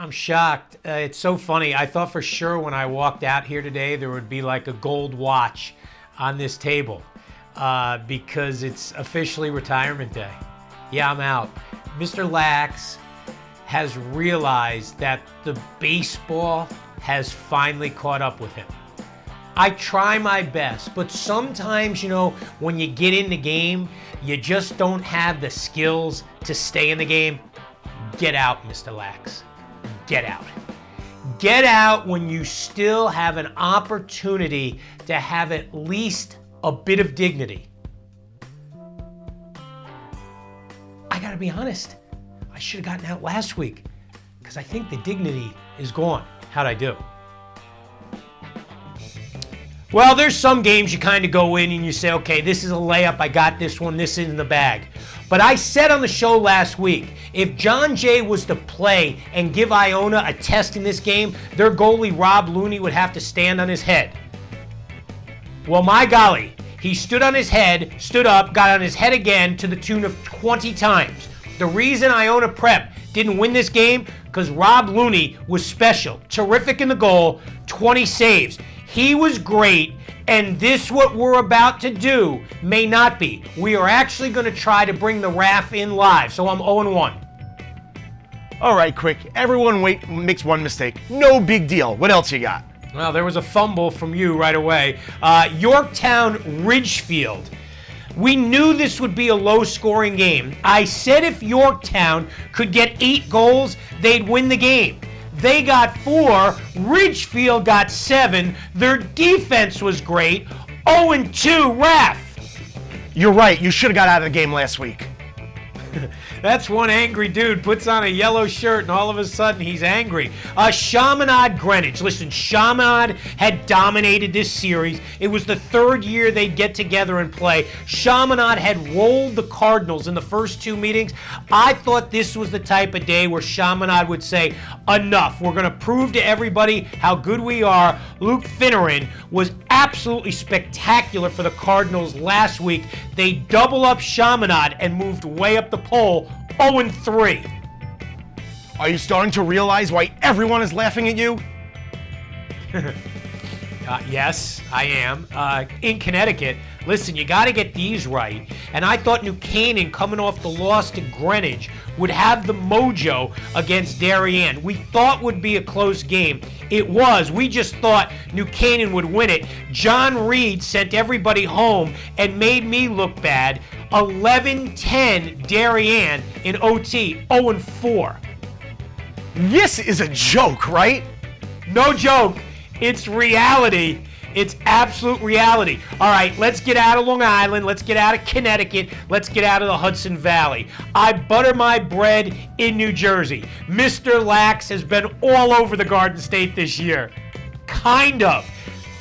I'm shocked. It's so funny. I thought for sure when I walked out here today there would be like a gold watch on this table because it's officially retirement day. Yeah, I'm out. Mr. Lax has realized that the baseball has finally caught up with him. I try my best, but sometimes, when you get in the game, you just don't have the skills to stay in the game. Get out, Mr. Lax. Get out. Get out when you still have an opportunity to have at least a bit of dignity. I gotta be honest, I should have gotten out last week because I think the dignity is gone. How'd I do? Well, there's some games you kind of go in and you say, okay, this is a layup, I got this one, this is in the bag. But I said on the show last week, if John Jay was to play and give Iona a test in this game, their goalie Rob Looney would have to stand on his head. Well, my golly, he stood on his head, stood up, got on his head again to the tune of 20 times. The reason Iona Prep didn't win this game, because Rob Looney was special. Terrific in the goal, 20 saves. He was great, and this what we're about to do may not be. We are actually going to try to bring the RAF in live, so I'm 0-1. All right, quick. Everyone makes one mistake. No big deal. What else you got? Well, there was a fumble from you right away. Yorktown Ridgefield. We knew this would be a low-scoring game. I said if Yorktown could get 8 goals, they'd win the game. They got 4, Ridgefield got 7, their defense was great, 0-2 RAF. You're right, you should have got out of the game last week. That's one angry dude, puts on a yellow shirt and all of a sudden he's angry. Chaminade Greenwich. Listen, Chaminade had dominated this series. It was the 3rd year they'd get together and play. Chaminade had rolled the Cardinals in the first 2 meetings. I thought this was the type of day where Chaminade would say, enough. We're going to prove to everybody how good we are. Luke Finneran was absolutely spectacular for the Cardinals last week. They double up Chaminade and moved way up the poll, 0-3. Are you starting to realize why everyone is laughing at you? Yes, I am. In Connecticut, listen, you got to get these right. And I thought New Canaan, coming off the loss to Greenwich, would have the mojo against Darien. We thought would be a close game. It was. We just thought New Canaan would win it. John Reed sent everybody home and made me look bad. 11-10 Darien in OT, 0-4. This is a joke, right? No joke. It's reality. It's absolute reality. All right, let's get out of Long Island. Let's get out of Connecticut. Let's get out of the Hudson Valley. I butter my bread in New Jersey. Mr. Lax has been all over the Garden State this year. Kind of.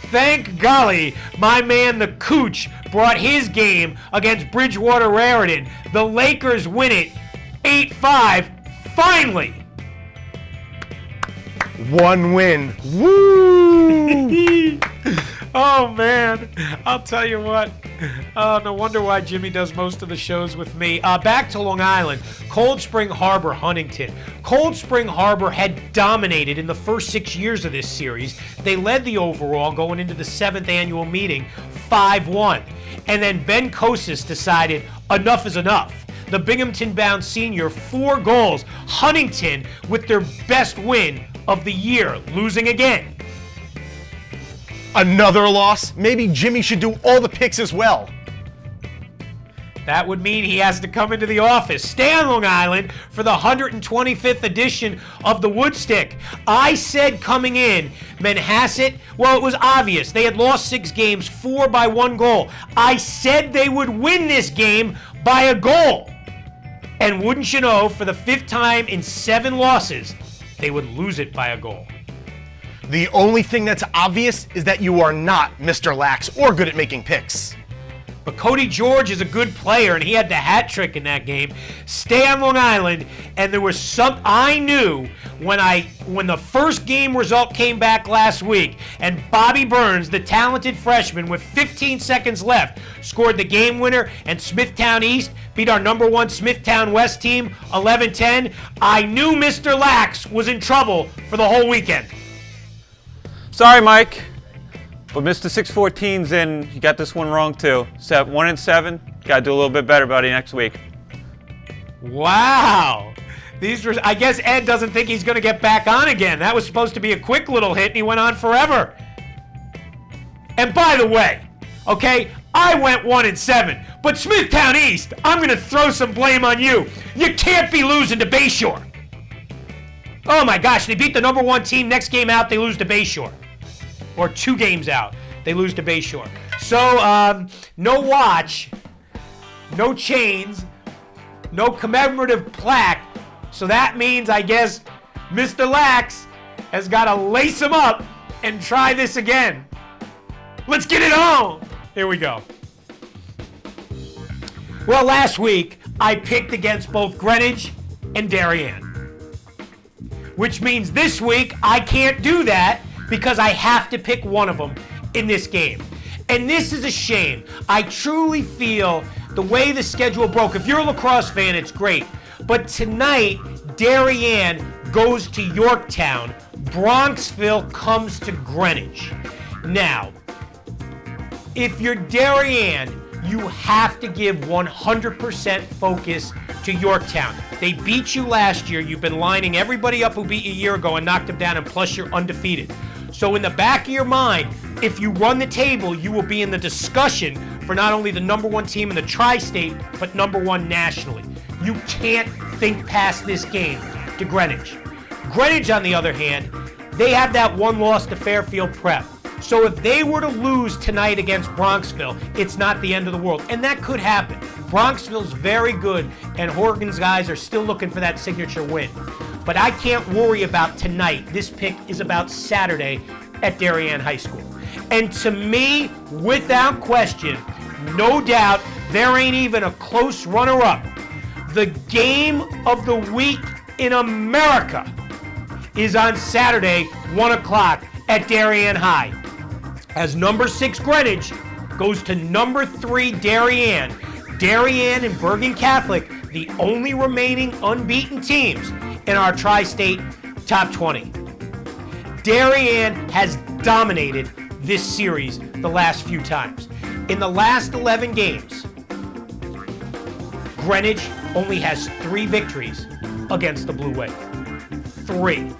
Thank golly, my man the Cooch brought his game against Bridgewater Raritan. The Lakers win it 8-5, finally. One win. Woo! Oh, man. I'll tell you what. No wonder why Jimmy does most of the shows with me. Back to Long Island. Cold Spring Harbor, Huntington. Cold Spring Harbor had dominated in the first 6 years of this series. They led the overall going into the 7th annual meeting, 5-1. And then Ben Kosis decided enough is enough. The Binghamton-bound senior, 4 goals. Huntington with their best win of the year, losing again. Another loss? Maybe Jimmy should do all the picks as well. That would mean he has to come into the office. Stay on Long Island for the 125th edition of the Woodstick. I said coming in, Manhasset, well, it was obvious. They had lost 6 games, 4 by 1 goal. I said they would win this game by a goal. And wouldn't you know, for the 5th time in 7 losses, they would lose it by a goal. The only thing that's obvious is that you are not Mr. Lax or good at making picks. But Cody George is a good player, and he had the hat trick in that game. Stay on Long Island, and there was some I knew when the first game result came back last week, and Bobby Burns, the talented freshman, with 15 seconds left, scored the game winner, and Smithtown East beat our number one Smithtown West team 11-10. I knew Mr. Lax was in trouble for the whole weekend. Sorry, Mike. But Mr. 614's in. You got this one wrong too. 1-7. Got to do a little bit better, buddy, next week. Wow. I guess Ed doesn't think he's going to get back on again. That was supposed to be a quick little hit, and he went on forever. And by the way, okay, I went 1-7, but Smithtown East, I'm going to throw some blame on you. You can't be losing to Bayshore. Oh my gosh, they beat the number one team. Next game out, they lose to Bayshore. Or 2 games out, they lose to Bayshore. So, no watch, no chains, no commemorative plaque. So that means, I guess, Mr. Lax has got to lace him up and try this again. Let's get it on. Here we go. Well, last week, I picked against both Greenwich and Darien. Which means this week, I can't do that because I have to pick one of them in this game. And this is a shame. I truly feel the way the schedule broke. If you're a lacrosse fan, it's great. But tonight, Darien goes to Yorktown. Bronxville comes to Greenwich. Now, if you're Darien, you have to give 100% focus to Yorktown. They beat you last year. You've been lining everybody up who beat you a year ago and knocked them down, and plus you're undefeated. So in the back of your mind, if you run the table, you will be in the discussion for not only the number one team in the tri-state, but number one nationally. You can't think past this game to Greenwich. Greenwich, on the other hand, they have that one loss to Fairfield Prep. So if they were to lose tonight against Bronxville, it's not the end of the world. And that could happen. Bronxville's very good, and Horgan's guys are still looking for that signature win. But I can't worry about tonight. This pick is about Saturday at Darien High School. And to me, without question, no doubt, there ain't even a close runner-up. The game of the week in America is on Saturday, 1 o'clock at Darien High. As number 6 Greenwich goes to number 3 Darien. Darien and Bergen Catholic, the only remaining unbeaten teams in our tri-state top 20. Darien has dominated this series the last few times. In the last 11 games, Greenwich only has 3 victories against the Blue Wave. 3.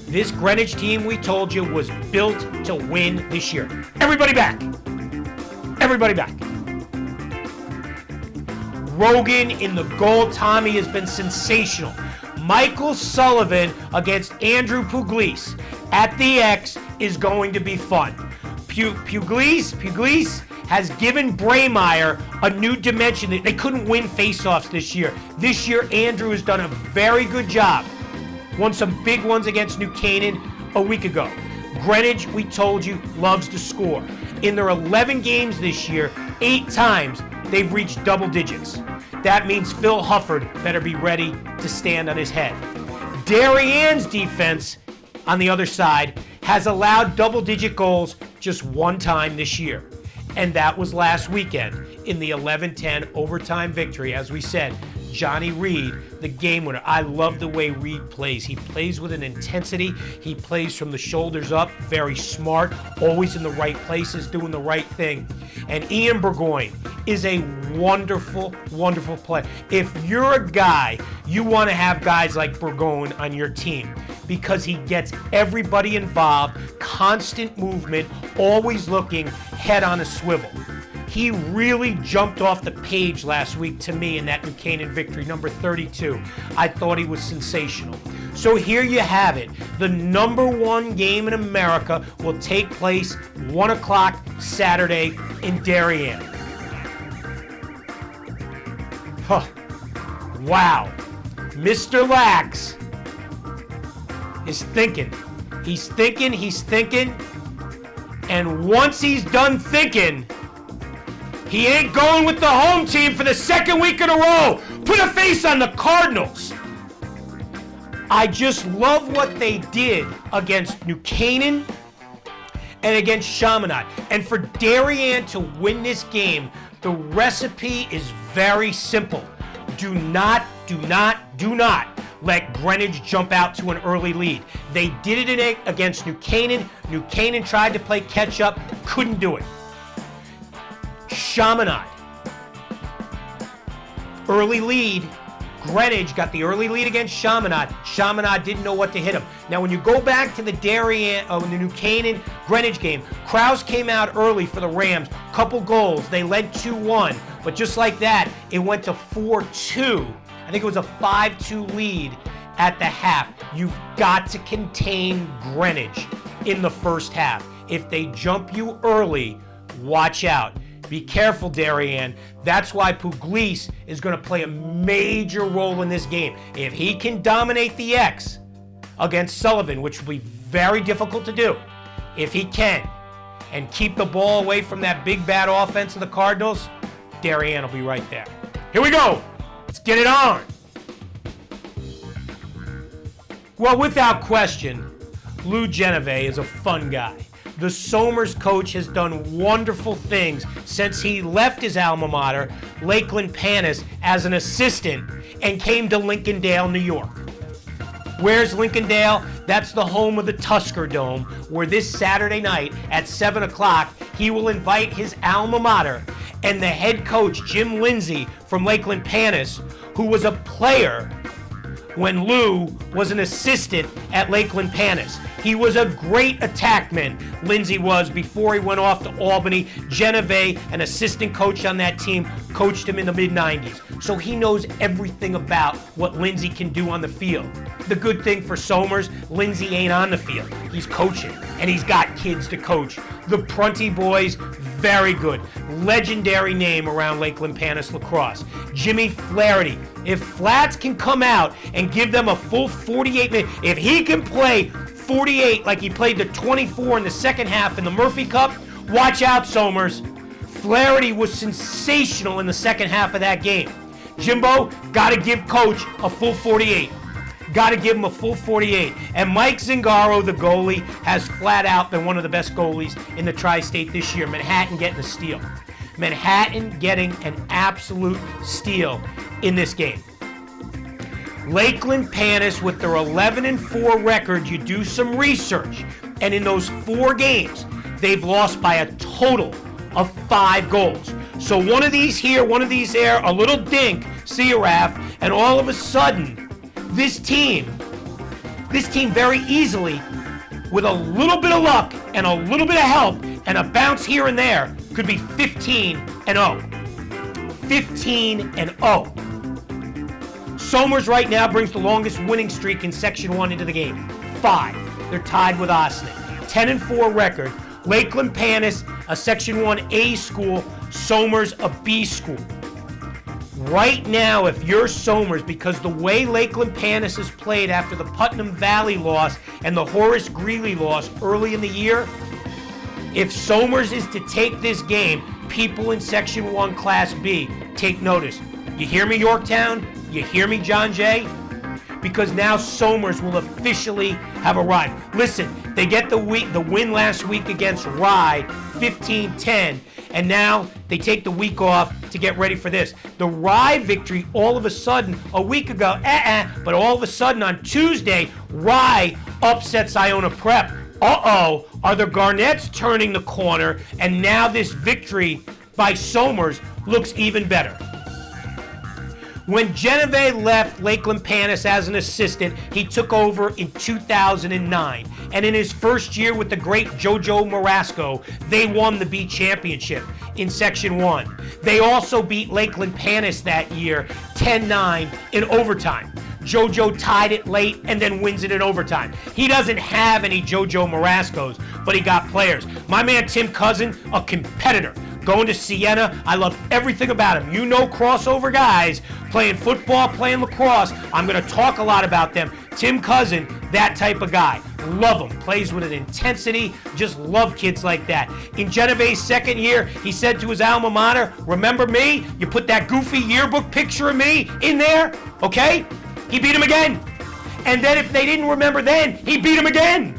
This Greenwich team, we told you, was built to win this year. Everybody back. Everybody back. Rogan in the goal. Tommy has been sensational. Michael Sullivan against Andrew Pugliese at the X is going to be fun. Pugliese has given Braymeyer a new dimension. They couldn't win faceoffs this year. This year, Andrew has done a very good job. Won some big ones against New Canaan a week ago. Greenwich, we told you, loves to score. In their 11 games this year, 8 times they've reached double digits. That means Phil Hufford better be ready to stand on his head. Darien's defense, on the other side, has allowed double-digit goals just 1 time this year. And that was last weekend in the 11-10 overtime victory. As we said, Johnny Reed, the game winner. I love the way Reed plays. He plays with an intensity. He plays from the shoulders up, very smart, always in the right places, doing the right thing. And Ian Burgoyne is a wonderful, wonderful player. If you're a guy, you want to have guys like Burgoyne on your team because he gets everybody involved, constant movement, always looking head on a swivel. He really jumped off the page last week to me in that New Canaan victory, number 32. I thought he was sensational. So here you have it. The number 1 game in America will take place 1 o'clock Saturday in Darien. Huh. Wow. Mr. Lax is thinking. He's thinking. And once he's done thinking, He ain't going with the home team for the second week in a row. Put a face on the Cardinals. I just love what they did against New Canaan and against Chaminade. And for Darien to win this game, the recipe is very simple. Do not let Greenwich jump out to an early lead. They did it against New Canaan. New Canaan tried to play catch up, couldn't do it. Chaminade, early lead. Greenwich got the early lead against Chaminade. Chaminade didn't know what to hit him. Now, when you go back to the the New Canaan Greenwich game, Krause came out early for the Rams. Couple goals. They led 2-1. But just like that, it went to 4-2. I think it was a 5-2 lead at the half. You've got to contain Greenwich in the first half. If they jump you early, watch out. Be careful, Darien. That's why Pugliese is going to play a major role in this game. If he can dominate the X against Sullivan, which will be very difficult to do, if he can, and keep the ball away from that big bad offense of the Cardinals, Darien will be right there. Here we go. Let's get it on. Well, without question, Lou Geneve is a fun guy. The Somers coach has done wonderful things since he left his alma mater, Lakeland Panis, as an assistant and came to Lincolndale, New York. Where's Lincolndale? That's the home of the Tusker Dome, where this Saturday night at 7 o'clock, he will invite his alma mater and the head coach, Jim Lindsay from Lakeland Panis, who was a player when Lou was an assistant at Lakeland Panis. He was a great attackman, Lindsay was, before he went off to Albany. Geneve, an assistant coach on that team, coached him in the mid-90s. So he knows everything about what Lindsay can do on the field. The good thing for Somers, Lindsay ain't on the field. He's coaching, and he's got kids to coach. The Prunty boys, very good. Legendary name around Lakeland Panis lacrosse. Jimmy Flaherty. If Flats can come out and give them a full 48 minutes, if he can play 48 like he played the 24 in the second half in the Murphy Cup, watch out, Somers. Flaherty was sensational in the second half of that game. Jimbo, got to give Coach a full 48. Got to give him a full 48. And Mike Zingaro, the goalie, has flat out been one of the best goalies in the Tri-State this year. Manhattan getting a steal. Manhattan getting an absolute steal in this game. Lakeland Panis, with their 11-4 record, you do some research, and in those 4 games, they've lost by a total of 5 goals. So one of these here, one of these there, a little dink, see you, Raf, and all of a sudden, this team very easily, with a little bit of luck and a little bit of help and a bounce here and there, could be 15-0. 15-0. Somers right now brings the longest winning streak in Section 1 into the game. 5. They're tied with Osnick. 10-4 record. Lakeland Panis, a Section 1A school. Somers, a B school. Right now, if you're Somers, because the way Lakeland Panis has played after the Putnam Valley loss and the Horace Greeley loss early in the year, if Somers is to take this game, people in Section 1 Class B, take notice. You hear me, Yorktown? You hear me, John Jay? Because now Somers will officially have arrived. Listen, they get the win last week against Rye, 15-10, and now they take the week off to get ready for this. The Rye victory, all of a sudden, a week ago, but all of a sudden on Tuesday, Rye upsets Iona Prep. Uh-oh, are the Garnets turning the corner, and now this victory by Somers looks even better. When Geneve left Lakeland Panis as an assistant, he took over in 2009. And in his first year with the great Jojo Marasco, they won the B championship in Section 1. They also beat Lakeland Panis that year 10-9 in overtime. Jojo tied it late and then wins it in overtime. He doesn't have any Jojo Marascos, but he got players. My man Tim Cousin, a competitor. Going to Siena, I love everything about him. You know crossover guys, playing football, playing lacrosse. I'm going to talk a lot about them. Tim Cousin, that type of guy. Love him. Plays with an intensity. Just love kids like that. In Genevieve's second year, he said to his alma mater, remember me? You put that goofy yearbook picture of me in there, okay? He beat him again. And then if they didn't remember then, he beat him again.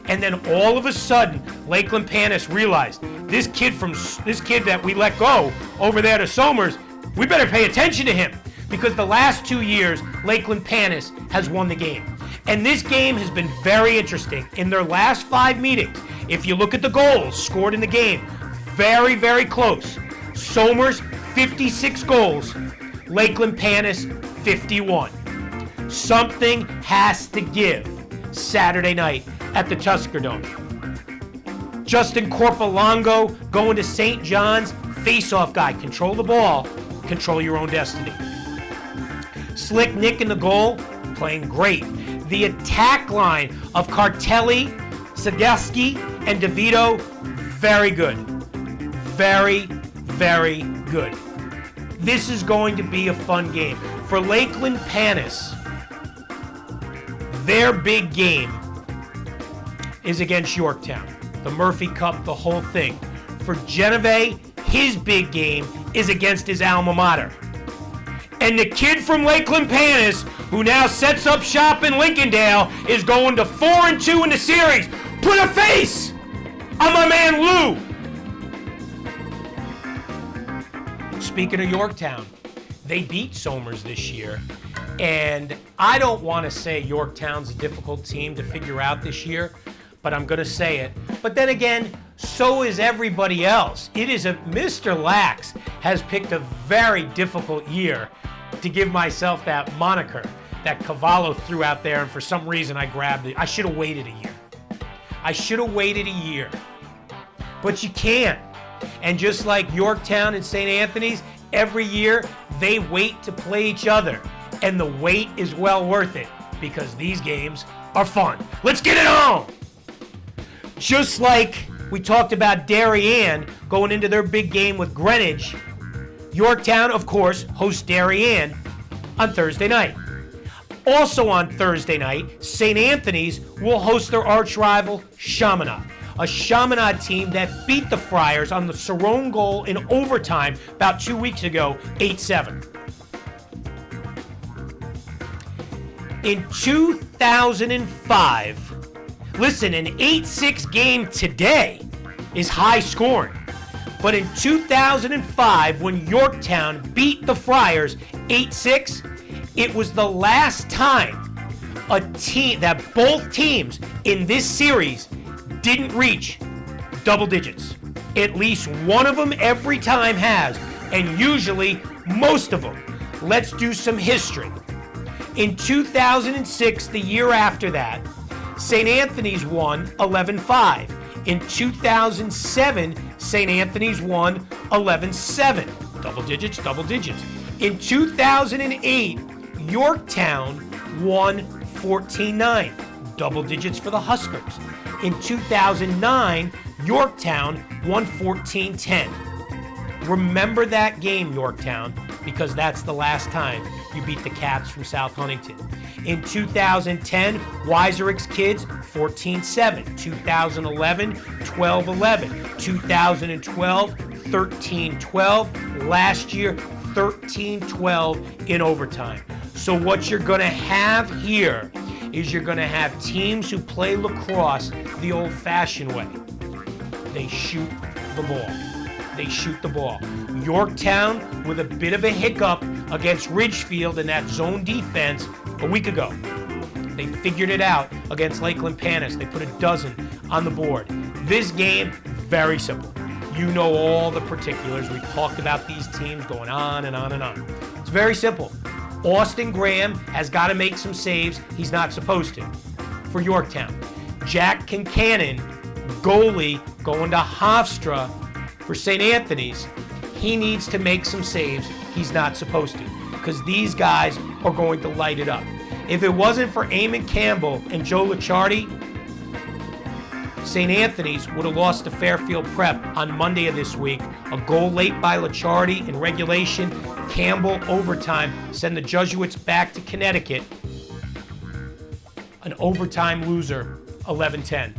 And then all of a sudden, Lakeland Panis realized this kid that we let go over there to Somers, we better pay attention to him. Because the last 2 years, Lakeland Panis has won the game. And this game has been very interesting. In their last 5 meetings, if you look at the goals scored in the game, very, very close. Somers, 56 goals. Lakeland Panis, 51. Something has to give Saturday night at the Tusker Dome. Justin Corpolongo going to St. John's, face-off guy. Control the ball, control your own destiny. Slick Nick in the goal, playing great. The attack line of Cartelli, Sageski, and DeVito, very good. Very, very good. This is going to be a fun game. For Lakeland Panis, their big game is against Yorktown. The Murphy Cup, the whole thing. For Genevieve, his big game is against his alma mater. And the kid from Lakeland Panis, who now sets up shop in Lincolndale, is going to 4-2 in the series. Put a face on my man Lou. Speaking of Yorktown, they beat Somers this year. And I don't want to say Yorktown's a difficult team to figure out this year, but I'm going to say it. But then again, so is everybody else. Mr. Lax has picked a very difficult year to give myself that moniker that Cavallo threw out there, and for some reason I grabbed it. I should have waited a year. I should have waited a year. But you can't. And just like Yorktown and St. Anthony's, every year they wait to play each other. And the wait is well worth it because these games are fun. Let's get it on! Just like we talked about Darien going into their big game with Greenwich, Yorktown, of course, hosts Darien on Thursday night. Also on Thursday night, St. Anthony's will host their arch rival, Chaminade. A Chaminade team that beat the Friars on the Cerrone goal in overtime about 2 weeks ago, 8-7. In 2005, listen, an 8-6 game today is high scoring. But in 2005, when Yorktown beat the Friars 8-6, it was the last time that both teams in this series didn't reach double digits. At least one of them every time has, and usually most of them. Let's do some history. In 2006, the year after that, St. Anthony's won 11-5. In 2007, St. Anthony's won 11-7. Double digits, double digits. In 2008, Yorktown won 14-9. Double digits for the Huskers. In 2009, Yorktown won 14-10. Remember that game, Yorktown, because that's the last time you beat the Cats from South Huntington. In 2010, Weisericks Kids, 14-7. 2011, 12-11. 2012, 13-12. Last year, 13-12 in overtime. So what you're going to have here is you're going to have teams who play lacrosse the old-fashioned way. They shoot the ball. They shoot the ball. Yorktown with a bit of a hiccup against Ridgefield in that zone defense a week ago. They figured it out against Lakeland Panis. They put a dozen on the board. This game, very simple. You know all the particulars. We talked about these teams going on and on and on. It's very simple. Austin Graham has got to make some saves he's not supposed to for Yorktown. Jack Kincannon, goalie, going to Hofstra for St. Anthony's. He needs to make some saves he's not supposed to because these guys are going to light it up. If it wasn't for Eamon Campbell and Joe Licciardi, St. Anthony's would have lost to Fairfield Prep on Monday of this week. A goal late by Licciardi in regulation. Campbell overtime send the Jesuits back to Connecticut. An overtime loser 11-10.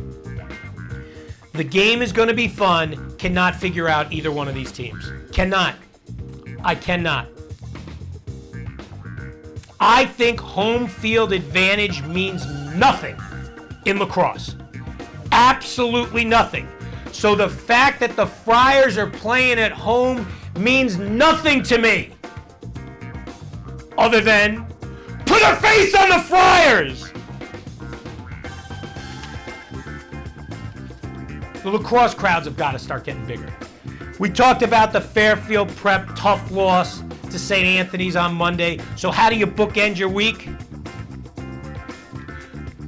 The game is going to be fun. Cannot figure out either one of these teams. Cannot. I cannot. I think home field advantage means nothing in lacrosse. Absolutely nothing. So the fact that the Friars are playing at home means nothing to me. Other than, put a face on the Friars! The lacrosse crowds have got to start getting bigger. We talked about the Fairfield Prep tough loss to St. Anthony's on Monday. So how do you bookend your week?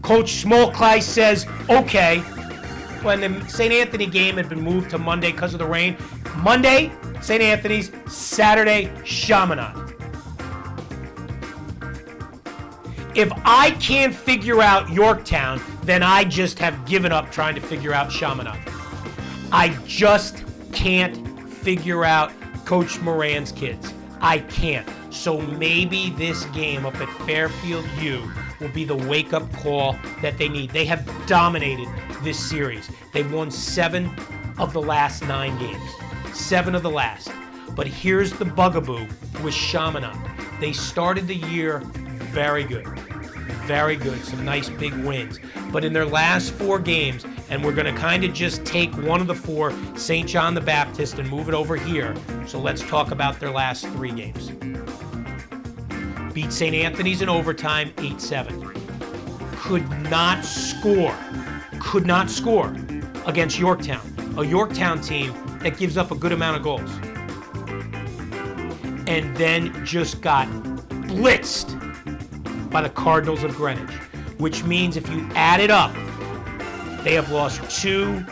Coach Smolkleis says, okay, when the St. Anthony game had been moved to Monday because of the rain, Monday, St. Anthony's, Saturday, Chaminade. If I can't figure out Yorktown, then I just have given up trying to figure out Chaminade. I just can't figure out Coach Moran's kids. I can't. So maybe this game up at Fairfield U will be the wake-up call that they need. They have dominated this series. They've won 7 of the last 9 games. 7 of the last. But here's the bugaboo with Chaminade. They started the year very good. Very good. Some nice big wins. But in their last 4 games, and we're going to kind of just take one of the 4, St. John the Baptist, and move it over here. So let's talk about their last 3 games. Beat St. Anthony's in overtime, 8-7. Could not score against Yorktown, a Yorktown team that gives up a good amount of goals. And then just got blitzed by the Cardinals of Greenwich, which means if you add it up, they have lost 2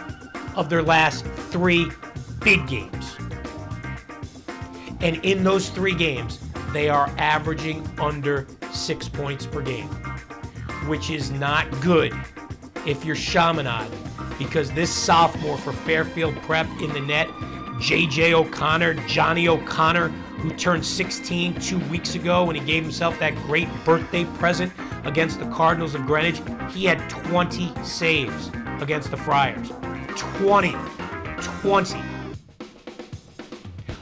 of their last 3 big games. And in those 3 games, they are averaging under 6 points per game, which is not good if you're Chaminade, because this sophomore for Fairfield Prep in the net, J.J. O'Connor, Johnny O'Connor, who turned 16 2 weeks ago when he gave himself that great birthday present against the Cardinals of Greenwich, he had 20 saves against the Friars. 20.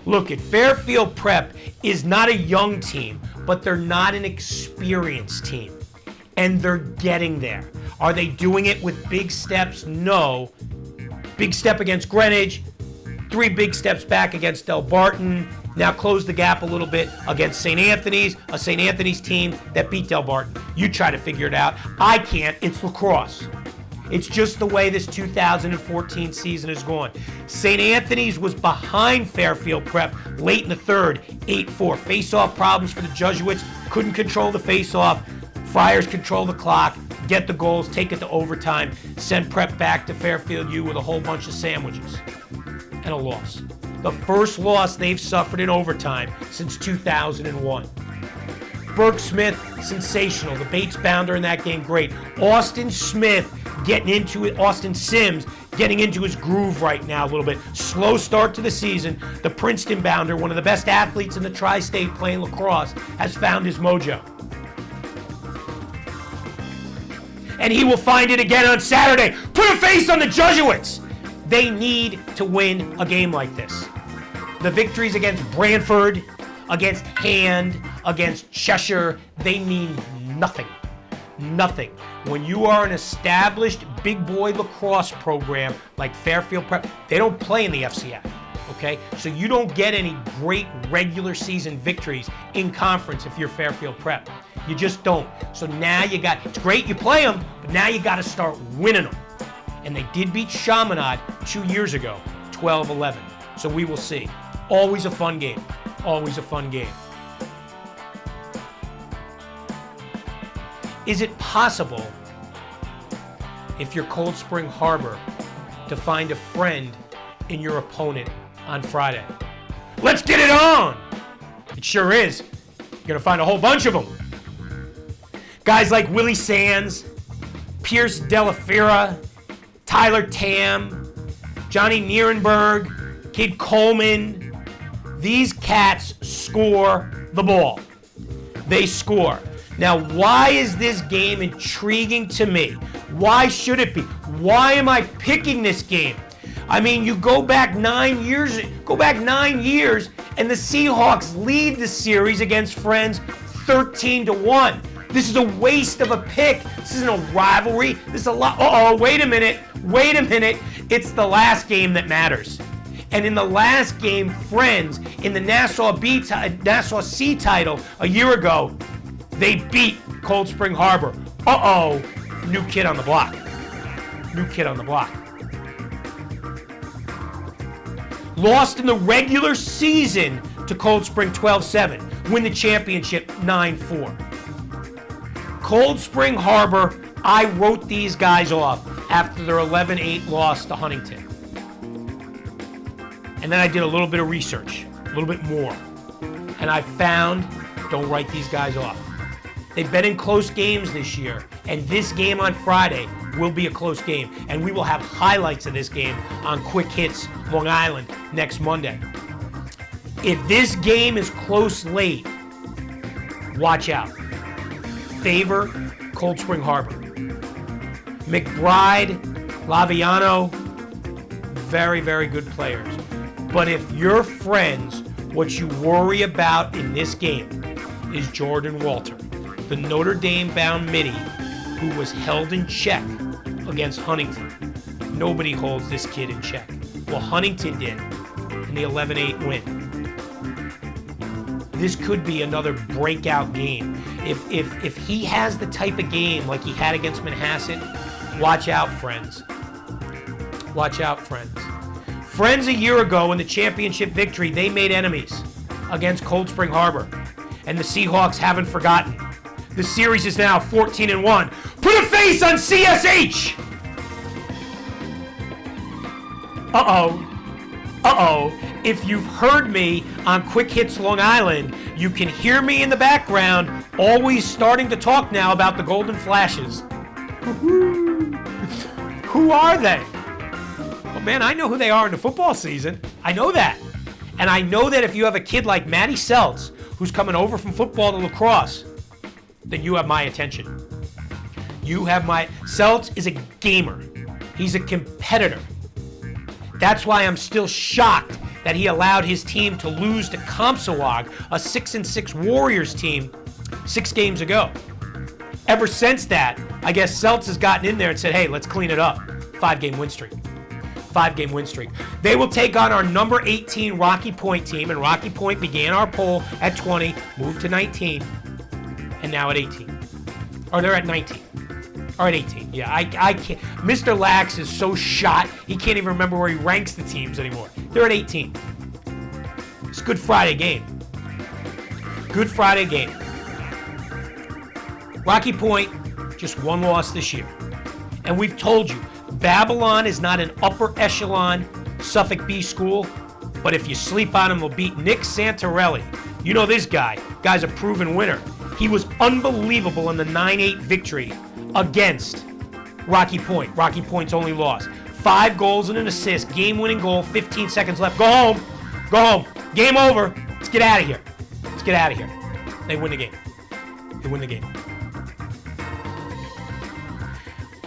Look, at Fairfield Prep is not a young team, but they're not an experienced team. And they're getting there. Are they doing it with big steps? No. Big step against Greenwich, 3 big steps back against Del Barton. Now close the gap a little bit against St. Anthony's, a St. Anthony's team that beat Del Barton. You try to figure it out. I can't. It's lacrosse. It's just the way this 2014 season is going. St. Anthony's was behind Fairfield Prep late in the third, 8-4. Face-off problems for the Jesuits. Couldn't control the face-off. Friars control the clock, get the goals, take it to overtime, send Prep back to Fairfield U with a whole bunch of sandwiches. And a loss. The first loss they've suffered in overtime since 2001. Burke Smith, sensational. The Bates bounder in that game, great. Austin Smith getting into it. Austin Sims getting into his groove right now a little bit. Slow start to the season. The Princeton bounder, one of the best athletes in the tri-state playing lacrosse, has found his mojo. And he will find it again on Saturday. Put a face on the Jesuits. They need to win a game like this. The victories against Brantford, against Hand, against Cheshire, they mean nothing. Nothing. When you are an established big boy lacrosse program like Fairfield Prep, they don't play in the FCF, okay? So you don't get any great regular season victories in conference if you're Fairfield Prep. You just don't. So now you got, it's great you play them, but now you got to start winning them. And they did beat Chaminade 2 years ago, 12-11. So we will see. Always a fun game. Always a fun game. Is it possible, if you're Cold Spring Harbor, to find a friend in your opponent on Friday? Let's get it on! It sure is. You're going to find a whole bunch of them. Guys like Willie Sands, Pierce Delafera, Tyler Tam, Johnny Nierenberg, Kid Coleman. These cats score the ball. They score. Now, why is this game intriguing to me? Why should it be? Why am I picking this game? I mean, you go back 9 years, and the Seahawks lead the series against Friends 13-1. This is a waste of a pick. This isn't a rivalry. This is a lot. Wait a minute. It's the last game that matters. And in the last game, Friends, in the Nassau C title a year ago, they beat Cold Spring Harbor. New kid on the block. Lost in the regular season to Cold Spring 12-7. Win the championship 9-4. Cold Spring Harbor, I wrote these guys off after their 11-8 loss to Huntington. And then I did a little bit of research, a little bit more. And I found, don't write these guys off. They've been in close games this year, and this game on Friday will be a close game. And we will have highlights of this game on Quick Hits Long Island next Monday. If this game is close late, watch out. Favor Cold Spring Harbor. McBride, Laviano, very, very good players. But if you're Friends, what you worry about in this game is Jordan Walter, the Notre Dame-bound midi who was held in check against Huntington. Nobody holds this kid in check. Well, Huntington did in the 11-8 win. This could be another breakout game. If he has the type of game like he had against Manhasset, watch out, Friends. Watch out, Friends. Friends a year ago in the championship victory, they made enemies against Cold Spring Harbor. And the Seahawks haven't forgotten. The series is now 14-1. Put a face on CSH! If you've heard me on Quick Hits Long Island, you can hear me in the background, always starting to talk now about the Golden Flashes. Who are they? Well, man, I know who they are in the football season. I know that. And I know that if you have a kid like Matty Seltz, who's coming over from football to lacrosse, then you have my attention. Seltz is a gamer. He's a competitor. That's why I'm still shocked that he allowed his team to lose to Compsawag, a 6-6 Warriors team, 6 games ago. Ever since that, I guess Seltz has gotten in there and said, hey, let's clean it up. 5-game win streak. They will take on our number 18 Rocky Point team, and Rocky Point began our poll at 20, moved to 19, and now at 18. Or they're at 19. Or at 18. Yeah, I can't. Mr. Lax is so shot, he can't even remember where he ranks the teams anymore. They're at 18. It's a Good Friday game. Rocky Point, just 1 loss this year. And we've told you, Babylon is not an upper echelon Suffolk B school, but if you sleep on him, they'll beat Nick Santarelli. You know this guy. Guy's a proven winner. He was unbelievable in the 9-8 victory against Rocky Point. Rocky Point's only loss. 5 goals and an assist, game-winning goal, 15 seconds left. Go home. Game over. Let's get out of here. They win the game.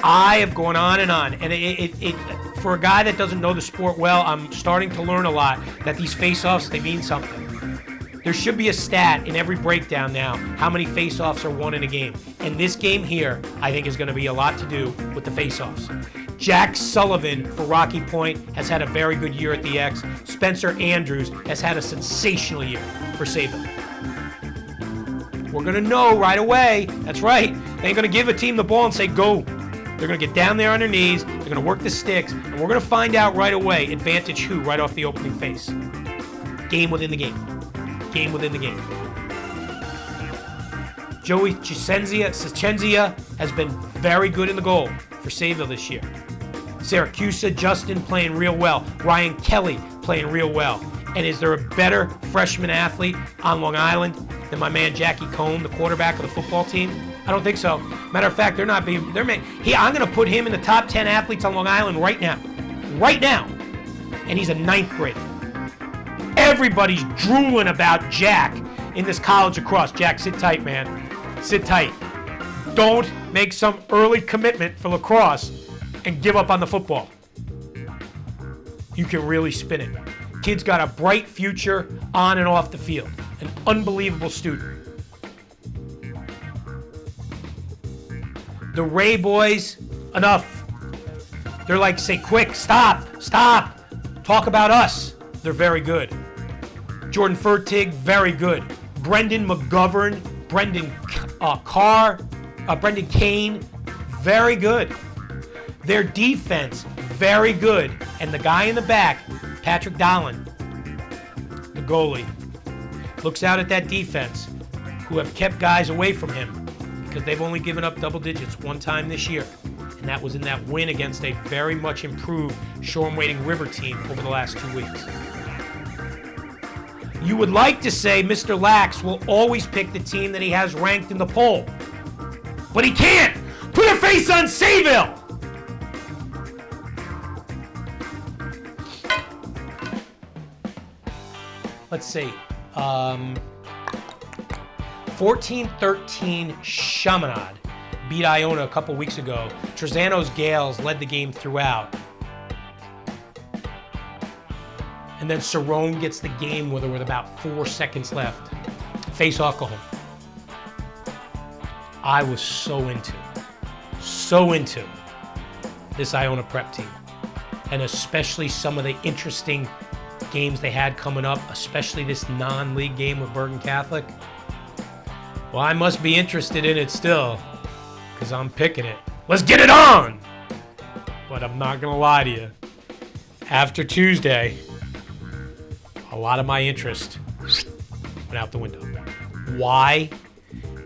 I have gone on, and it for a guy that doesn't know the sport well, I'm starting to learn a lot that these face-offs, they mean something. There should be a stat in every breakdown now, how many face-offs are won in a game. And this game here, I think, is going to be a lot to do with the face-offs. Jack Sullivan for Rocky Point has had a very good year at the X. Spencer Andrews has had a sensational year for Sable. We're going to know right away. That's right. They ain't going to give a team the ball and say, go. They're going to get down there on their knees. They're going to work the sticks. And we're going to find out right away, advantage who, right off the opening face. Game within the game. Joey Cicenzia has been very good in the goal for Sayville this year. Syracuse Justin playing real well. Ryan Kelly playing real well. And is there a better freshman athlete on Long Island than my man Jackie Cohn, the quarterback of the football team? I don't think so. Matter of fact, I'm going to put him in the top 10 athletes on Long Island right now. And he's a 9th grader. Everybody's drooling about Jack in this college lacrosse. Jack, sit tight, man. Sit tight. Don't make some early commitment for lacrosse and give up on the football. You can really spin it. Kid's got a bright future on and off the field. An unbelievable student. The Ray boys, enough. They're like, say, quick, stop. Talk about us. They're very good. Jordan Fertig, very good. Brendan McGovern, Brendan Kane, very good. Their defense, very good. And the guy in the back, Patrick Dolan, the goalie, looks out at that defense, who have kept guys away from him because they've only given up double digits one time this year. And that was in that win against a very much improved Shoreham-Wading River team over the last 2 weeks. You would like to say Mr. Lax will always pick the team that he has ranked in the poll. But he can't! Put a face on Sayville! Let's see. 14-13 Chaminade beat Iona a couple weeks ago. Trezano's Gales led the game throughout. And then Cerrone gets the game with about 4 seconds left. Face off, go home. I was so into this Iona Prep team. And especially some of the interesting games they had coming up, especially this non-league game with Bergen Catholic. Well, I must be interested in it still, because I'm picking it. Let's get it on! But I'm not going to lie to you. After Tuesday, a lot of my interest went out the window. Why?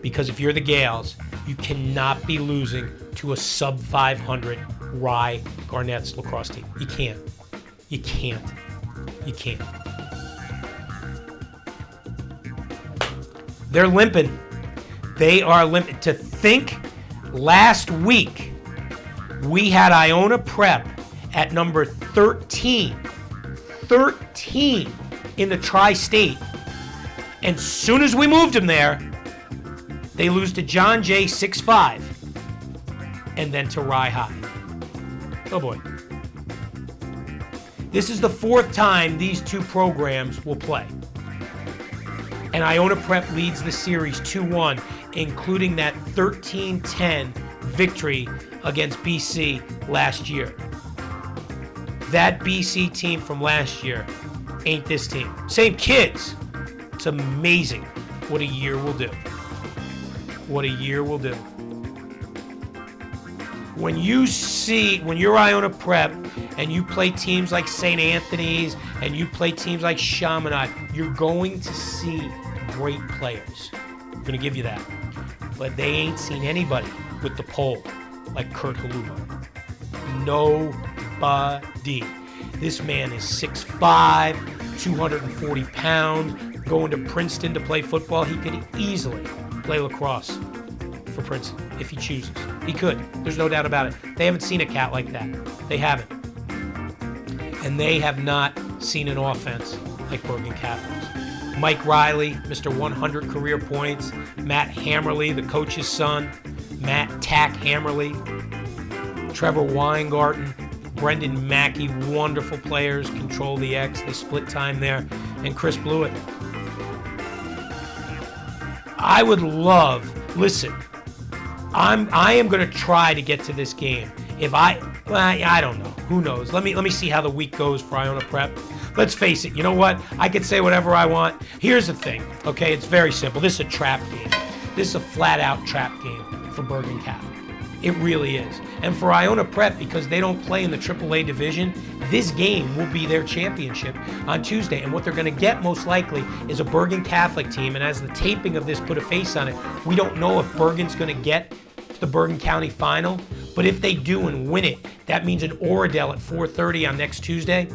Because if you're the Gales, you cannot be losing to a sub 500 Rye Garnett's lacrosse team. You can't. They're limping. They are limping. To think last week we had Iona Prep at number 13 in the tri-state. And soon as we moved them there, they lose to John Jay 6-5 and then to Rye High. Oh boy. This is the 4th time these two programs will play. And Iona Prep leads the series 2-1, including that 13-10 victory against BC last year. That BC team from last year ain't this team. Same kids. It's amazing what a year will do. When you're Iona Prep and you play teams like St. Anthony's and you play teams like Chaminade, you're going to see great players. I'm going to give you that. But they ain't seen anybody with the pole like Kurt Halubo. Nobody. This man is 6'5", 240 pounds, going to Princeton to play football. He could easily play lacrosse for Princeton if he chooses. He could. There's no doubt about it. They haven't seen a cat like that. They haven't. And they have not seen an offense like Bergen Catholic's. Mike Riley, Mr. 100 career points. Matt Hammerly, the coach's son. Matt Tack Hammerly. Trevor Weingarten. Brendan Mackey, wonderful players. Control the X. They split time there. And Chris Blewett. I would love, listen, I am going to try to get to this game. I don't know. Who knows? Let me see how the week goes for Iona Prep. Let's face it. You know what? I could say whatever I want. Here's the thing. Okay, it's very simple. This is a trap game. This is a flat-out trap game for Bergen Catholic. It really is. And for Iona Prep, because they don't play in the AAA division, this game will be their championship on Tuesday. And what they're going to get most likely is a Bergen Catholic team. And as the taping of this put a face on it, we don't know if Bergen's going to get to the Bergen County Final. But if they do and win it, that means an Oradell at 4:30 on next Tuesday.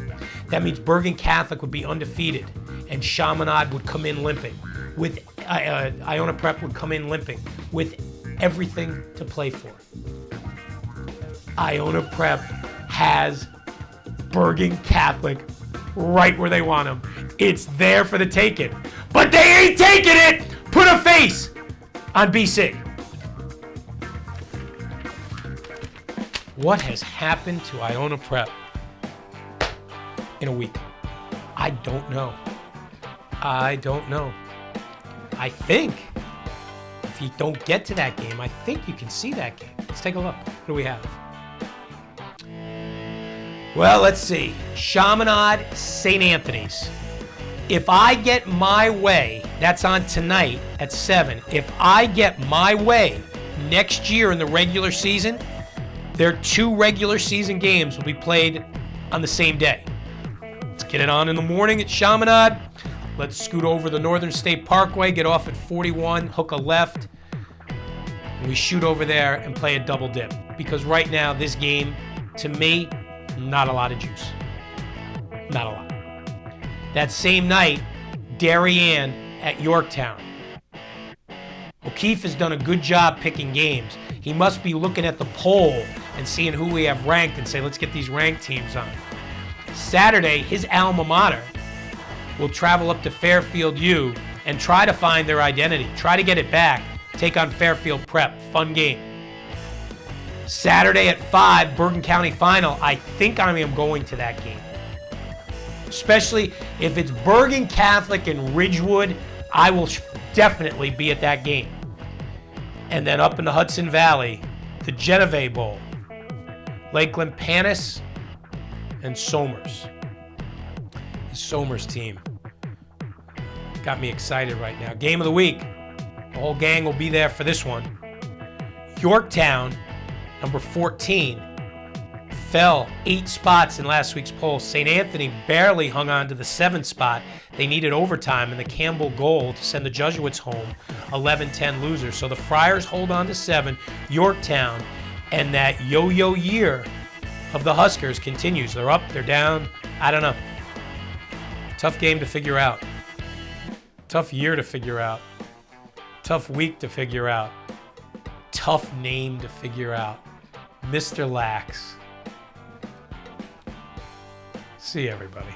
That means Bergen Catholic would be undefeated, and Chaminade would come in limping. With Iona Prep would come in limping with everything to play for. Iona Prep has Bergen Catholic right where they want them. It's there for the taking. But they ain't taking it! Put a face on BC. What has happened to Iona Prep in a week? I don't know. I think if you don't get to that game, I think you can see that game. Let's take a look. What do we have? Well, let's see. Chaminade, St. Anthony's. If I get my way, that's on tonight at 7. If I get my way next year in the regular season, their 2 regular season games will be played on the same day. Let's get it on in the morning at Chaminade. Let's scoot over the Northern State Parkway, get off at 41, hook a left, and we shoot over there and play a double dip. Because right now, this game, to me, not a lot of juice. Not a lot. That same night, Darien at Yorktown. O'Keefe has done a good job picking games. He must be looking at the poll and seeing who we have ranked and say, let's get these ranked teams on. Saturday, his alma mater will travel up to Fairfield U and try to find their identity, try to get it back, take on Fairfield Prep. Fun game. Saturday at 5, Bergen County Final. I think I am going to that game. Especially if it's Bergen Catholic and Ridgewood, I will definitely be at that game. And then up in the Hudson Valley, the Genevieve Bowl. Lakeland Panis and Somers. The Somers team got me excited right now. Game of the week. The whole gang will be there for this one. Yorktown, number 14, fell 8 spots in last week's poll. St. Anthony barely hung on to the 7th spot. They needed overtime and the Campbell goal to send the Jesuits home, 11-10 losers. So the Friars hold on to 7. Yorktown, and that yo-yo year of the Huskers continues. They're up, they're down. I don't know. Tough game to figure out. Tough year to figure out. Tough week to figure out. Tough name to figure out. Mr. Lax. See you, everybody.